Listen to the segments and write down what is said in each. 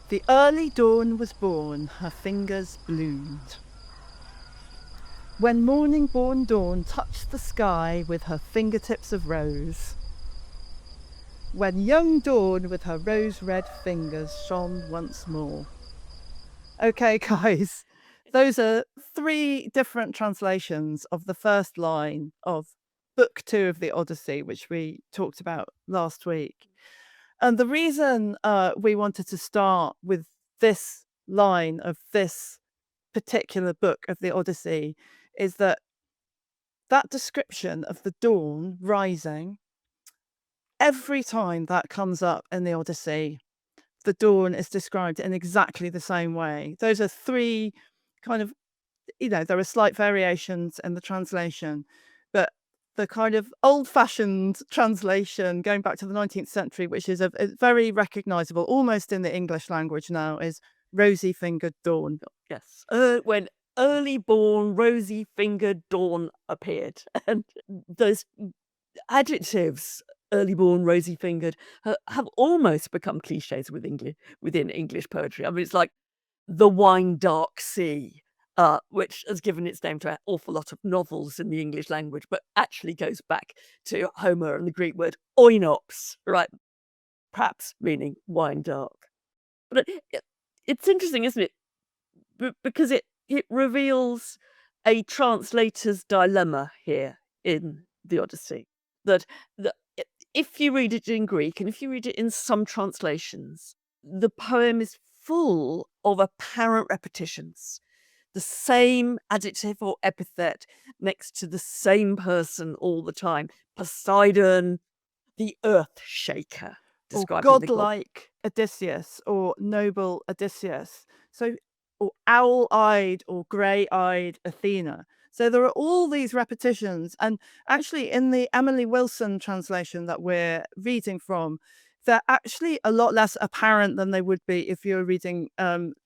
The early dawn was born, her fingers bloomed. When morning-born dawn touched the sky with her fingertips of rose. When young dawn with her rose-red fingers shone once more. Okay, guys, those are 3 different translations of the first line of Book 2 of the Odyssey, which we talked about last week. And the reason we wanted to start with this line of this particular book of the Odyssey is that description of the dawn rising, every time that comes up in the Odyssey, the dawn is described in exactly the same way. Those are 3 kind of, there are slight variations in the translation, but the kind of old-fashioned translation going back to the 19th century, which is a very recognizable, almost in the English language now, is Rosy-fingered dawn. Yes. When early-born, rosy-fingered dawn appeared. And those adjectives, early-born, rosy-fingered, have almost become cliches within English poetry. I mean, it's like the wine-dark sea, which has given its name to an awful lot of novels in the English language, but actually goes back to Homer and the Greek word oinops, right? Perhaps meaning wine-dark. But it's interesting, isn't it? Because it reveals a translator's dilemma here in the Odyssey. That if you read it in Greek, and if you read it in some translations, the poem is full of apparent repetitions. The same adjective or epithet next to the same person all the time. Poseidon, the earth shaker. Or Describing the god. godlike Odysseus, or noble Odysseus. So, or owl-eyed or grey-eyed Athena. So there are all these repetitions, and actually in the Emily Wilson translation that we're reading from, they're actually a lot less apparent than they would be if you're reading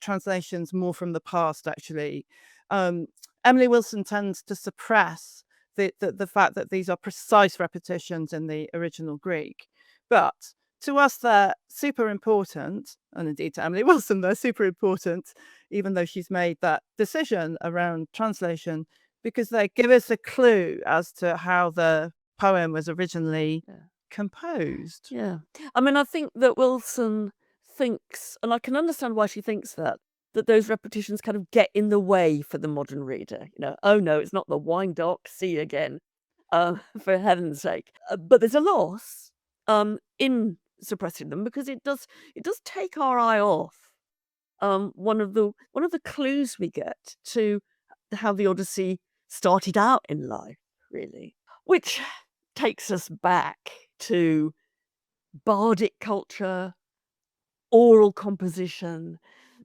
translations more from the past, actually. Emily Wilson tends to suppress the fact that these are precise repetitions in the original Greek. But to us, they're super important, and indeed to Emily Wilson, they're super important, even though she's made that decision around translation, because they give us a clue as to how the poem was originally composed. Yeah. I mean, I think that Wilson thinks, and I can understand why she thinks that those repetitions kind of get in the way for the modern reader. Oh no, it's not the wine-dark sea again, for heaven's sake. But there's a loss in suppressing them, because it does take our eye off one of the clues we get to how the Odyssey started out in life, really, which takes us back to bardic culture, oral composition,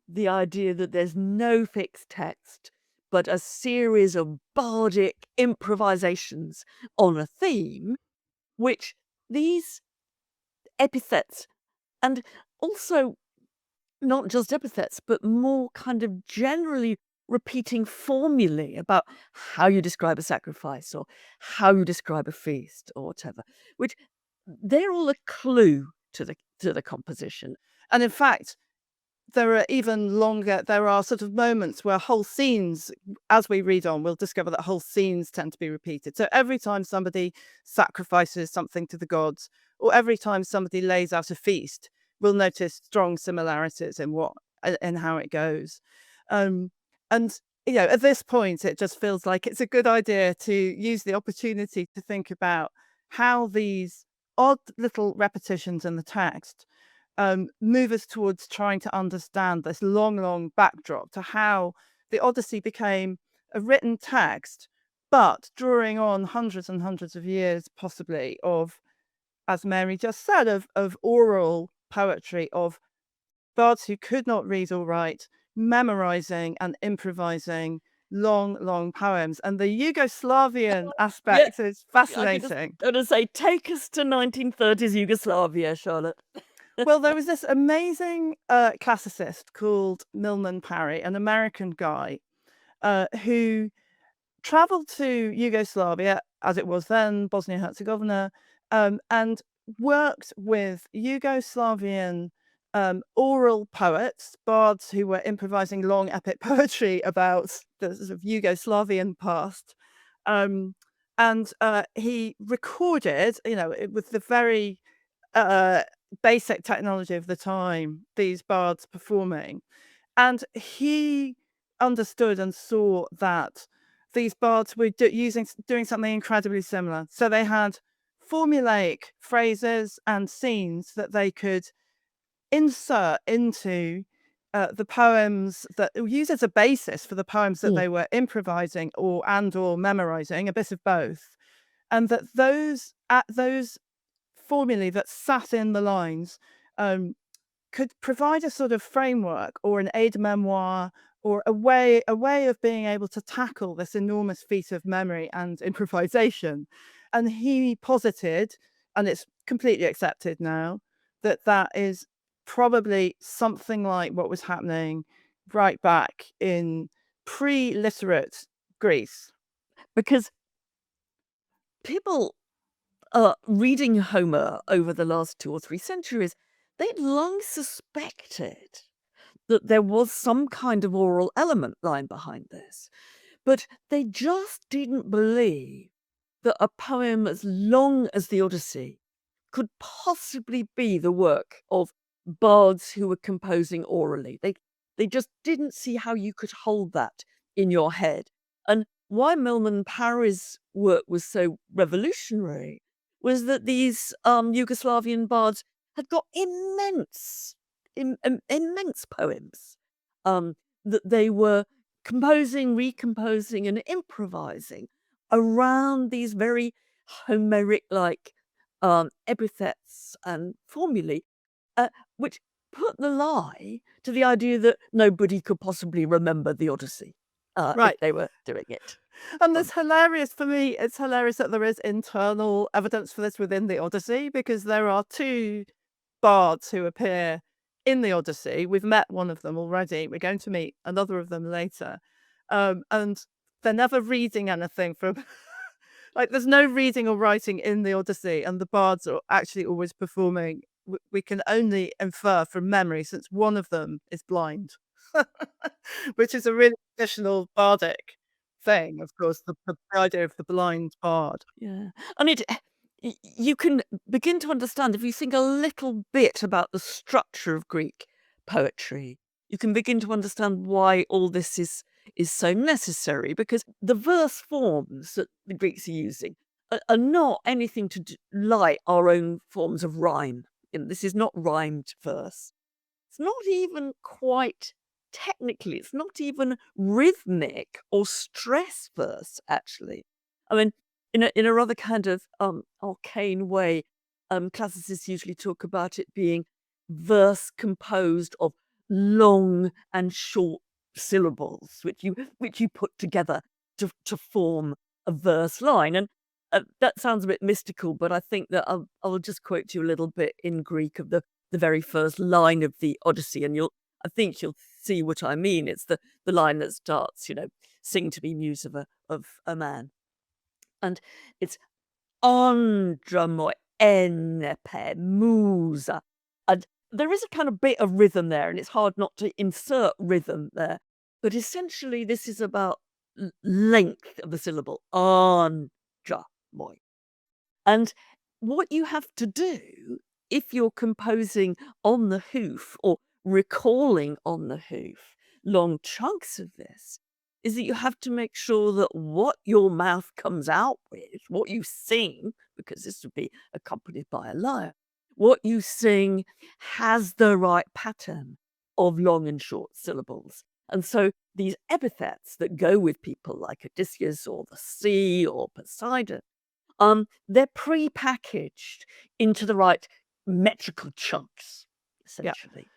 the idea that there's no fixed text, but a series of bardic improvisations on a theme, which these epithets, and also not just epithets, but more kind of generally repeating formulae about how you describe a sacrifice or how you describe a feast or whatever, which they're all a clue to the composition. And in fact, there are sort of moments where whole scenes, as we read on, we'll discover that whole scenes tend to be repeated. So every time somebody sacrifices something to the gods, or every time somebody lays out a feast, we'll notice strong similarities in how it goes. And at this point, it just feels like it's a good idea to use the opportunity to think about how these odd little repetitions in the text move us towards trying to understand this long backdrop to how the Odyssey became a written text, but drawing on hundreds and hundreds of years, possibly, of, as Mary just said, of oral poetry, of bards who could not read or write, memorizing and improvising long poems. And the Yugoslavian aspect is fascinating. I'm going to say, take us to 1930s Yugoslavia, Charlotte. Well, there was this amazing classicist called Milman Parry, an American guy who traveled to Yugoslavia as it was then, Bosnia-Herzegovina, and worked with Yugoslavian oral poets, bards who were improvising long epic poetry about the sort of Yugoslavian past. Um, and he recorded, with the very uh, basic technology of the time, these bards performing. And he understood and saw that these bards were doing something incredibly similar. So they had formulaic phrases and scenes that they could insert into the poems that use as a basis for the poems that Mm. they were improvising or memorizing, a bit of both. And that those formulae that sat in the lines um, could provide a sort of framework or an aide memoire or a way of being able to tackle this enormous feat of memory and improvisation. And he posited, and it's completely accepted now, that that is probably something like what was happening right back in pre-literate Greece. Because people reading Homer over the last 2 or 3 centuries, they'd long suspected that there was some kind of oral element lying behind this. But they just didn't believe that a poem as long as the Odyssey could possibly be the work of bards who were composing orally. They just didn't see how you could hold that in your head. And why Milman Parry's work was so revolutionary was that these Yugoslavian bards had got immense poems that they were composing, recomposing, and improvising around these very Homeric-like epithets and formulae, which put the lie to the idea that nobody could possibly remember the Odyssey if Right. they were doing it And from. it's hilarious for me. It's hilarious that there is internal evidence for this within the Odyssey, because there are two bards who appear in the Odyssey. We've met one of them already. We're going to meet another of them later. And they're never reading anything from, like, there's no reading or writing in the Odyssey, and the bards are actually always performing. We can only infer from memory, since one of them is blind, which is a really traditional bardic thing, of course, the idea of the blind bard. Yeah, and you can begin to understand if you think a little bit about the structure of Greek poetry. You can begin to understand why all this is so necessary, because the verse forms that the Greeks are using are not anything to do like our own forms of rhyme. This is not rhymed verse. It's not even quite technically, it's not even rhythmic or stress verse, actually. I mean, in a rather kind of arcane way, classicists usually talk about it being verse composed of long and short syllables, which you put together to form a verse line. And that sounds a bit mystical, but I think that I'll just quote you a little bit in Greek of the very first line of the Odyssey, and I think you'll see what I mean. It's the line that starts, sing to me muse of a man. And it's Andra moi enepe musa. And there is a kind of bit of rhythm there, and it's hard not to insert rhythm there. But essentially, this is about length of the syllable. Andra moi. And what you have to do if you're composing on the hoof or recalling on the hoof long chunks of this is that you have to make sure that what your mouth comes out with, what you sing, because this would be accompanied by a lyre, what you sing has the right pattern of long and short syllables. And so these epithets that go with people like Odysseus or the sea or Poseidon, they're pre-packaged into the right metrical chunks, Yeah. essentially.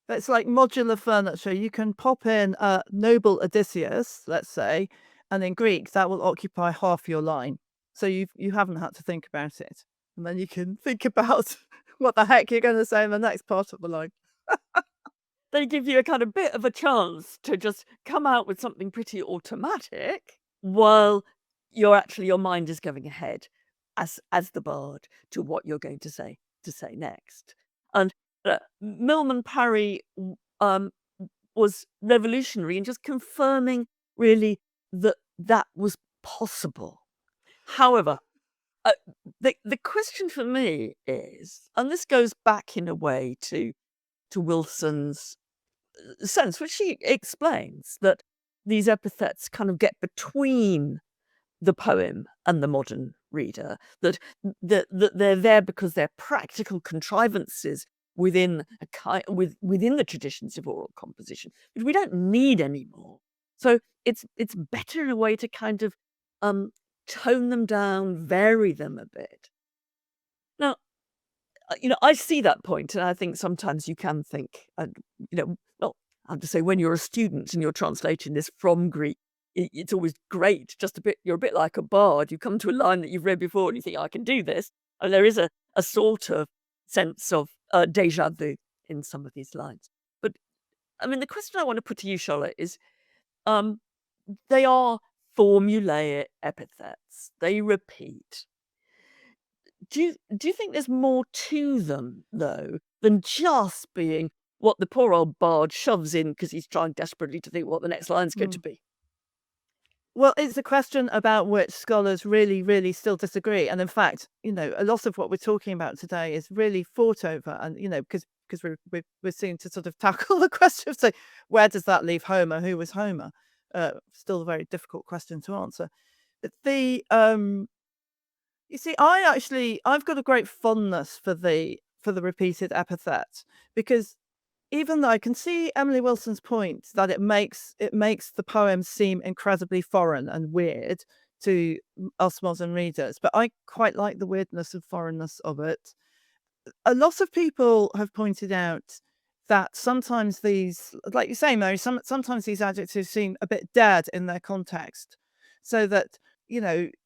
It's like modular furniture. You can pop in a noble Odysseus, let's say, and in Greek that will occupy half your line. So you haven't had to think about it. And then you can think about what the heck you're going to say in the next part of the line. They give you a kind of bit of a chance to just come out with something pretty automatic while your mind is going ahead as the bard to what you're going to say next. And Milman Parry was revolutionary in just confirming really that was possible. However, the question for me is, and this goes back in a way to Wilson's sense, which she explains that these epithets kind of get between the poem and the modern reader, that they're there because they're practical contrivances within within the traditions of oral composition, which we don't need anymore. So it's better in a way to kind of tone them down, vary them a bit. Now, I see that point, and I think sometimes you can think, not I have to say, when you're a student and you're translating this from Greek, it's always great, just a bit. You're a bit like a bard. You come to a line that you've read before, and you think, "I can do this," and there is a sort of sense of déjà vu in some of these lines. But I mean, the question I want to put to you, Charlotte, is they are formulaic epithets. They repeat. Do you think there's more to them, though, than just being what the poor old bard shoves in because he's trying desperately to think what the next line's going to be? Well, it's a question about which scholars really, really still disagree. And in fact, a lot of what we're talking about today is really fought over. And, because we're seeing to sort of tackle the question of, say, where does that leave Homer? Who was Homer? Still a very difficult question to answer. But you see, I've got a great fondness for the repeated epithet, because even though I can see Emily Wilson's point that it makes the poem seem incredibly foreign and weird to us modern readers, but I quite like the weirdness and foreignness of it. A lot of people have pointed out that sometimes these, like you say, Mary, sometimes these adjectives seem a bit dead in their context, so that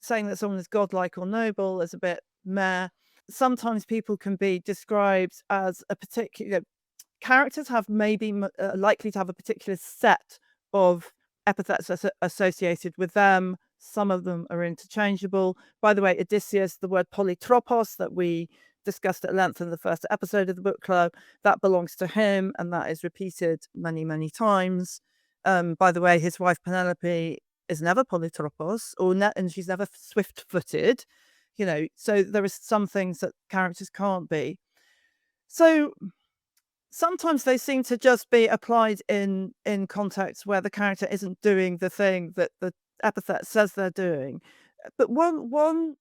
saying that someone is godlike or noble is a bit meh. Sometimes people can be described as a particular characters have maybe likely to have a particular set of epithets associated with them. Some of them are interchangeable. By the way, Odysseus, the word polytropos that we discussed at length in the first episode of the book club, that belongs to him, and that is repeated many, many times. By the way, his wife Penelope is never polytropos, and she's never swift-footed. So there are some things that characters can't be. So sometimes they seem to just be applied in contexts where the character isn't doing the thing that the epithet says they're doing. But one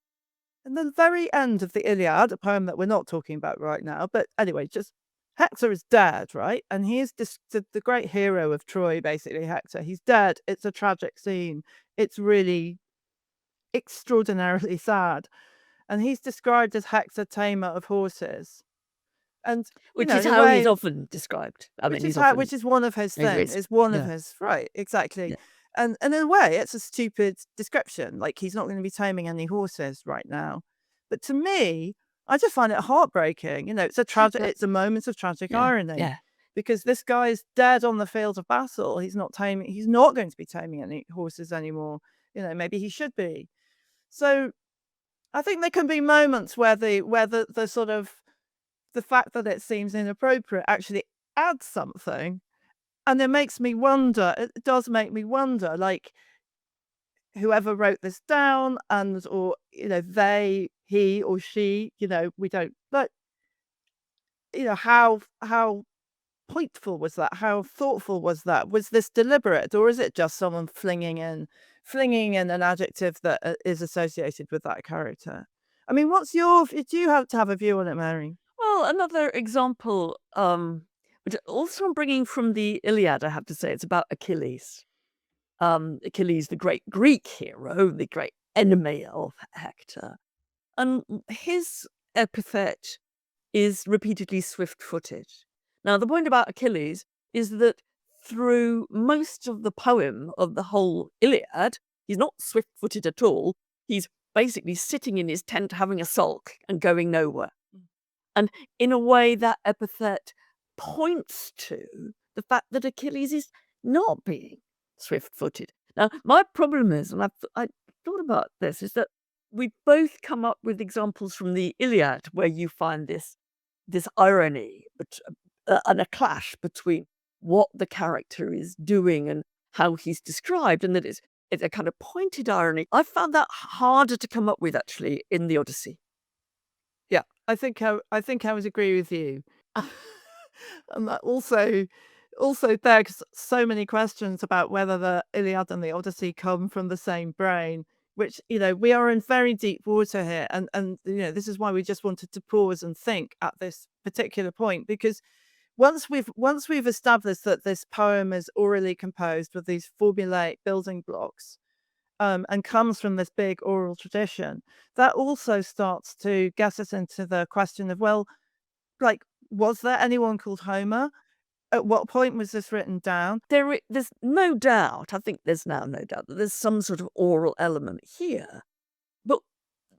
in the very end of the Iliad, a poem that we're not talking about right now, but anyway, just Hector is dead, right? And he is the great hero of Troy, basically, Hector. He's dead. It's a tragic scene. It's really extraordinarily sad. And he's described as Hector, tamer of horses. And Which is in a how he's way, often described. I mean, which is one of his things. It's one of his, right? Exactly. Yeah. And in a way, it's a stupid description. Like, he's not going to be taming any horses right now. But to me, I just find it heartbreaking. It's it's a moment of tragic irony. Yeah. Because this guy is dead on the field of battle. He's not going to be taming any horses anymore. Maybe he should be. So I think there can be moments where the sort of the fact that it seems inappropriate actually adds something. And it does make me wonder, like, whoever wrote this down or they, he or she, we don't, but how pointful was that? How thoughtful was that? Was this deliberate, or is it just someone flinging in an adjective that is associated with that character? I mean, do you have to have a view on it, Mary? Well, another example, which also I'm bringing from the Iliad, I have to say, it's about Achilles. Achilles, the great Greek hero, the great enemy of Hector. And his epithet is repeatedly swift-footed. Now, the point about Achilles is that through most of the poem of the whole Iliad, he's not swift-footed at all. He's basically sitting in his tent having a sulk and going nowhere. And in a way, that epithet points to the fact that Achilles is not being swift-footed. Now, my problem is, and thought about this is that we both come up with examples from the Iliad where you find this irony and a clash between what the character is doing and how he's described, and that it's a kind of pointed irony. I found that harder to come up with actually in the Odyssey. Yeah, I would agree with you. And that also begs so many questions about whether the Iliad and the Odyssey come from the same brain, which, we are in very deep water here. And this is why we just wanted to pause and think at this particular point, because once we've established that this poem is orally composed with these formulaic building blocks, and comes from this big oral tradition, that also starts to get us into the question of, well, like, was there anyone called Homer? At what point was this written down? There's no doubt, I think there's now no doubt that there's some sort of oral element here, but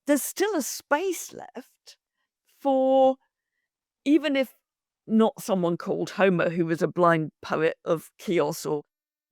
there's still a space left for, even if not someone called Homer, who was a blind poet of Chios or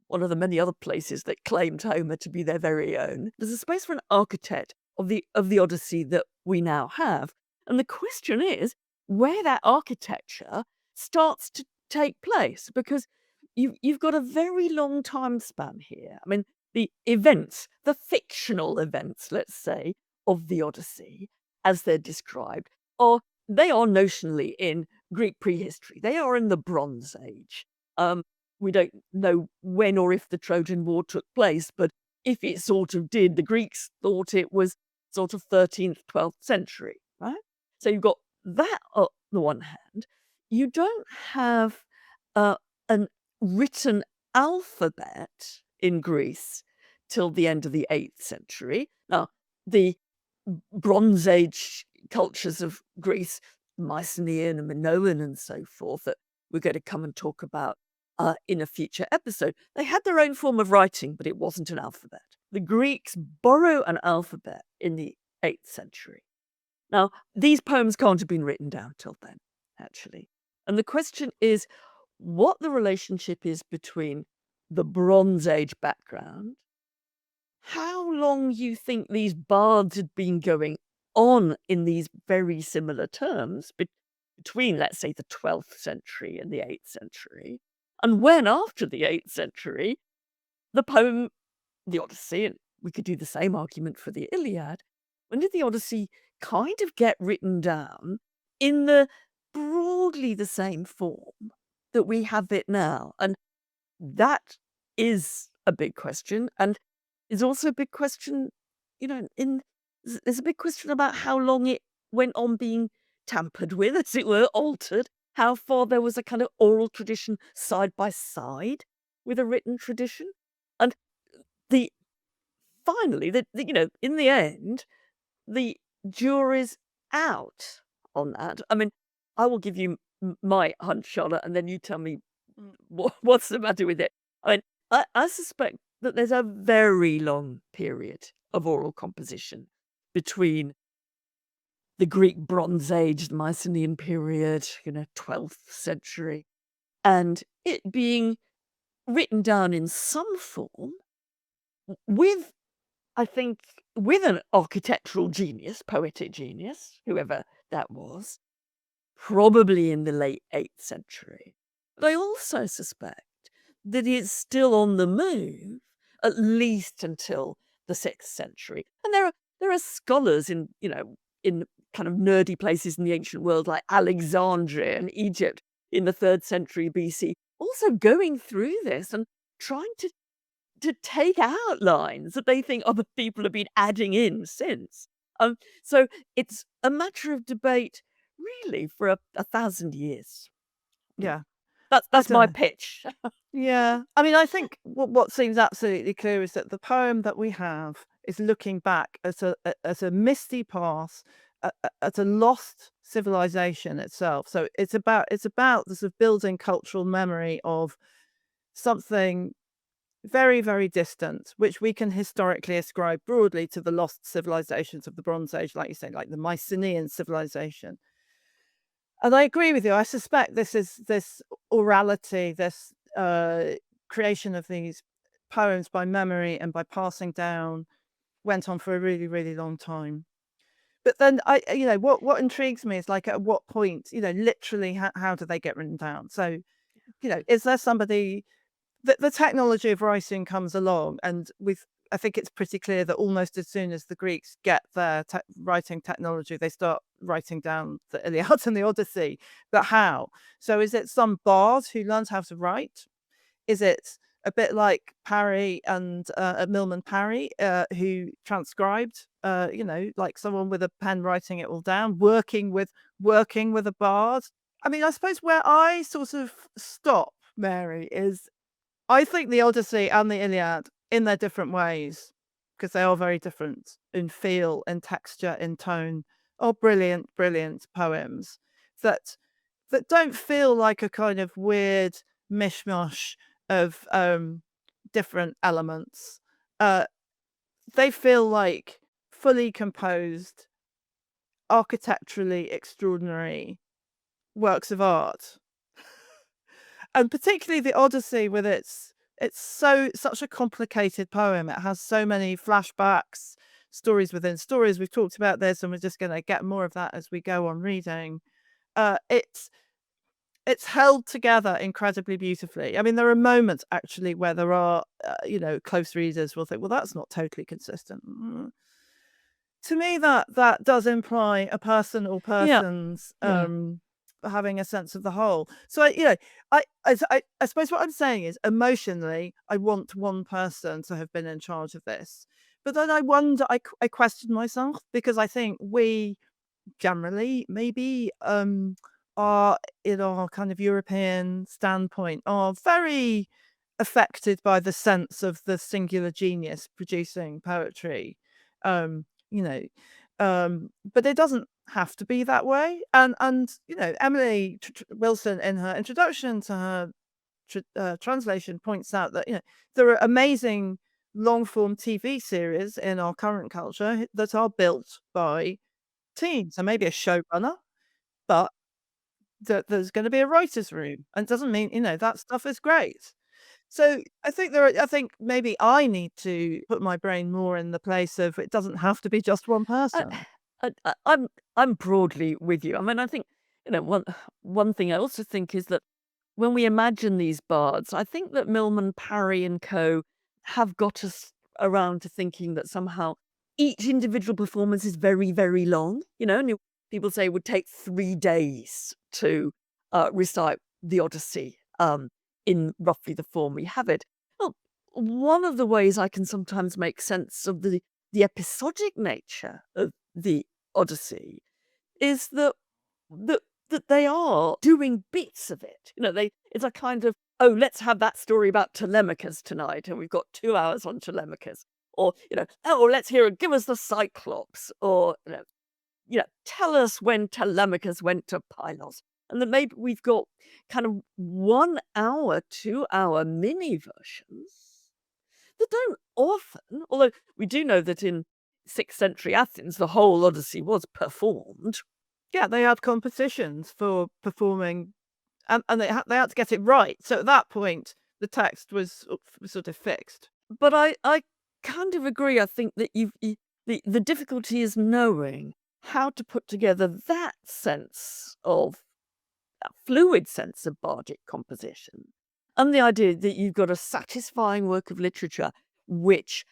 one of the many other places that claimed Homer to be their very own. There's a space for an architect of the Odyssey that we now have. And the question is where that architecture starts to take place, because you've got a very long time span here. I mean, the events, the fictional events, let's say, of the Odyssey, as they're described, they are notionally in Greek prehistory. They are in the Bronze Age. We don't know when or if the Trojan War took place, but if it sort of did, the Greeks thought it was sort of 13th, 12th century, right? So you've got that on the one hand. You don't have an written alphabet in Greece till the end of the 8th century. Now, the Bronze Age cultures of Greece, Mycenaean and Minoan and so forth, that we're going to come and talk about in a future episode, they had their own form of writing, but it wasn't an alphabet. The Greeks borrow an alphabet in the 8th century. Now, these poems can't have been written down till then, actually. And the question is what the relationship is between the Bronze Age background, how long you think these bards had been going on in these very similar terms between, let's say, the 12th century and the 8th century, and when after the 8th century, the poem, the Odyssey, and we could do the same argument for the Iliad, when did the Odyssey kind of get written down in the broadly the same form that we have it now? And that is a big question, and is also a big question, there's a big question about how long it went on being tampered with, as it were, altered, how far there was a kind of oral tradition side by side with a written tradition. And the finally, in the end, the jury's out on that. I mean, I will give you my hunch, Charlotte, and then you tell me what's the matter with it. I mean, I suspect that there's a very long period of oral composition between the Greek Bronze Age, the Mycenaean period, 12th century, and it being written down in some form with, I think, with an architectural genius, poetic genius, whoever that was, probably in the late 8th century. But I also suspect that it's still on the move, at least until the 6th century. And there are scholars in kind of nerdy places in the ancient world like Alexandria and Egypt in the 3rd century BC, also going through this and trying to take out lines that they think other people have been adding in since. So it's a matter of debate, really, for a 1,000 years. Yeah. I That's don't my know. pitch. Yeah. I mean, I think what seems absolutely clear is that the poem that we have is looking back at a misty past, at a lost civilization itself. So it's about the sort of building cultural memory of something very, very distant, which we can historically ascribe broadly to the lost civilizations of the Bronze Age, like you say, like the Mycenaean civilization. And I agree with you. I suspect this orality, this creation of these poems by memory and by passing down went on for a really, really long time. But then what intrigues me is, like, at what point, literally, how do they get written down? So, is there somebody the technology of writing comes along, and I think it's pretty clear that almost as soon as the Greeks get their writing technology, they start writing down the Iliad and the Odyssey. But how? So is it some bard who learns how to write? Is it a bit like Parry and Milman Parry, who transcribed, like someone with a pen writing it all down, working with a bard? I mean, I suppose where I sort of stop, Mary, is I think the Odyssey and the Iliad, in their different ways, because they are very different in feel, in texture, in tone, are brilliant, brilliant poems that don't feel like a kind of weird mishmash of different elements. Uh, they feel like fully composed, architecturally extraordinary works of art. And particularly the Odyssey with it's such a complicated poem. It has so many flashbacks, stories within stories. We've talked about this, and we're just gonna get more of that as we go on reading. It's held together incredibly beautifully. I mean, there are moments actually where there are, close readers will think, "Well, that's not totally consistent." To me, that does imply a person or Yeah, persons, yeah. having a sense of the whole. So, I suppose what I'm saying is, emotionally, I want one person to have been in charge of this. But then I wonder, I question myself, because I think we generally maybe, are, in our kind of European standpoint, are very affected by the sense of the singular genius producing poetry. You know, but it doesn't have to be that way. And Emily Wilson, in her introduction to her translation, points out that there are amazing long form TV series in our current culture that are built by teams. And maybe a showrunner, but there's going to be a writer's room, and it doesn't mean that stuff is great. So I think maybe I need to put my brain more in the place of, it doesn't have to be just one I person. I'm broadly with you. I mean, I think, one thing I also think is that when we imagine these bards, I think that Milman, Parry and Co. have got us around to thinking that somehow each individual performance is very, very long, and people say it would take 3 days to recite the Odyssey in roughly the form we have it. Well, one of the ways I can sometimes make sense of the episodic nature of the Odyssey is that that they are doing bits of it. It's a kind of, "Oh, let's have that story about Telemachus tonight, and we've got 2 hours on Telemachus." Or, "Oh, let's hear it. Give us the Cyclops." Or, "Tell us when Telemachus went to Pylos." And then maybe we've got kind of 1 hour, 2-hour mini versions that don't often, although we do know that in 6th century Athens, the whole Odyssey was performed. Yeah, they had competitions for performing, and they had to get it right. So at that point, the text was sort of fixed. But I kind of agree. I think that the difficulty is knowing how to put together that sense of that fluid sense of bardic composition, and the idea that you've got a satisfying work of literature which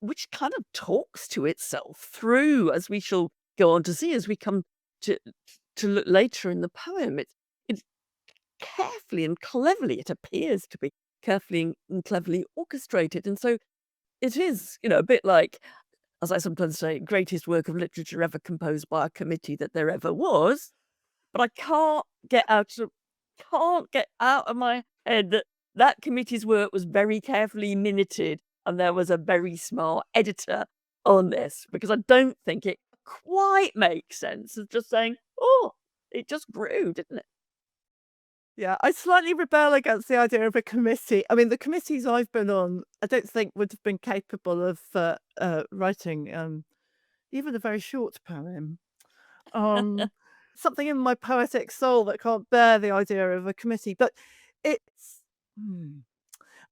which kind of talks to itself through, as we shall go on to see as we come to look later in the poem. It's carefully and cleverly, it appears to be carefully and cleverly orchestrated. And so it is, a bit like, as I sometimes say, greatest work of literature ever composed by a committee that there ever was. But I can't get out of my head that that committee's work was very carefully minuted, and there was a very smart editor on this, because I don't think it quite makes sense of just saying, "Oh, it just grew, didn't it?" Yeah, I slightly rebel against the idea of a committee. I mean, the committees I've been on, I don't think would have been capable of writing even a very short poem. Um, Something in my poetic soul that can't bear the idea of a committee. But it's, hmm,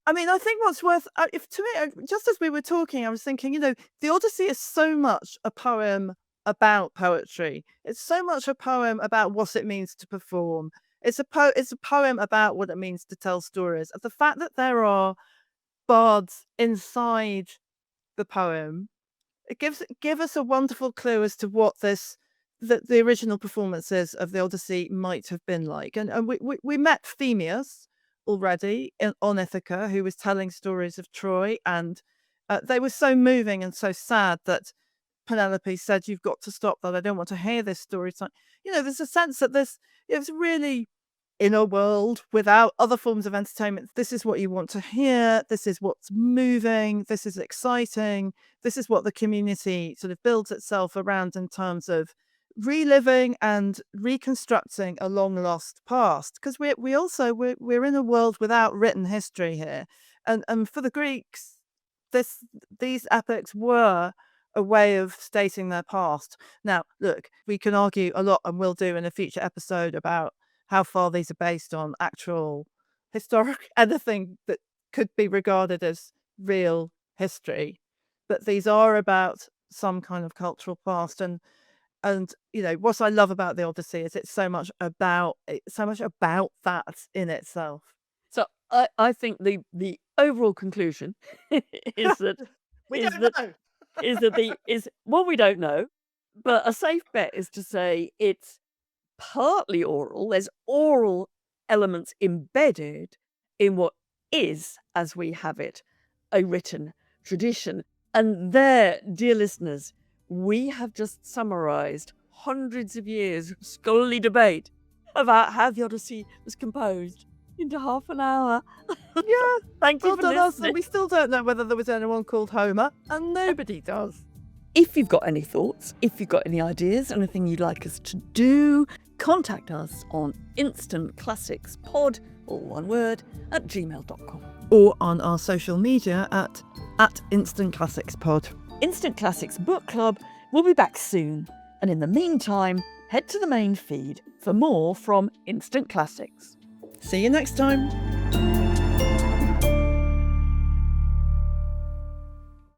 I mean, I think what's worth, if to me, just as we were talking, I was thinking, the Odyssey is so much a poem about poetry. It's so much a poem about what it means to perform. It's a poem about what it means to tell stories. And the fact that there are bards inside the poem, it give us a wonderful clue as to what the original performances of the Odyssey might have been like. And we met Phemius already on Ithaca, who was telling stories of Troy, and they were so moving and so sad that Penelope said, "You've got to stop that. I don't want to hear this story." So, there's a sense that it's really in a world without other forms of entertainment. This is what you want to hear. This is what's moving. This is exciting. This is what the community sort of builds itself around in terms of reliving and reconstructing a long lost past. Because we're in a world without written history here, and for the Greeks, these epics were a way of stating their past. Now, look, we can argue a lot, and we'll do in a future episode, about how far these are based on actual historic anything that could be regarded as real history. But these are about some kind of cultural past, and what I love about the Odyssey is it's so much about that in itself. So I think the overall conclusion is that We is don't that know. is that the is well, we don't know, but a safe bet is to say it's partly oral. There's oral elements embedded in what is, as we have it, a written tradition. And there, dear listeners, we have just summarized hundreds of years of scholarly debate about how the Odyssey was composed into half an hour. Yeah, Thank you well for done us, listening. and we still don't know whether there was anyone called Homer, and nobody does. If you've got any thoughts, if you've got any ideas, anything you'd like us to do, contact us on instantclassicspod, all one word, at gmail.com. Or on our social media at instantclassicspod. Instant Classics Book Club will be back soon. And in the meantime, head to the main feed for more from Instant Classics. See you next time.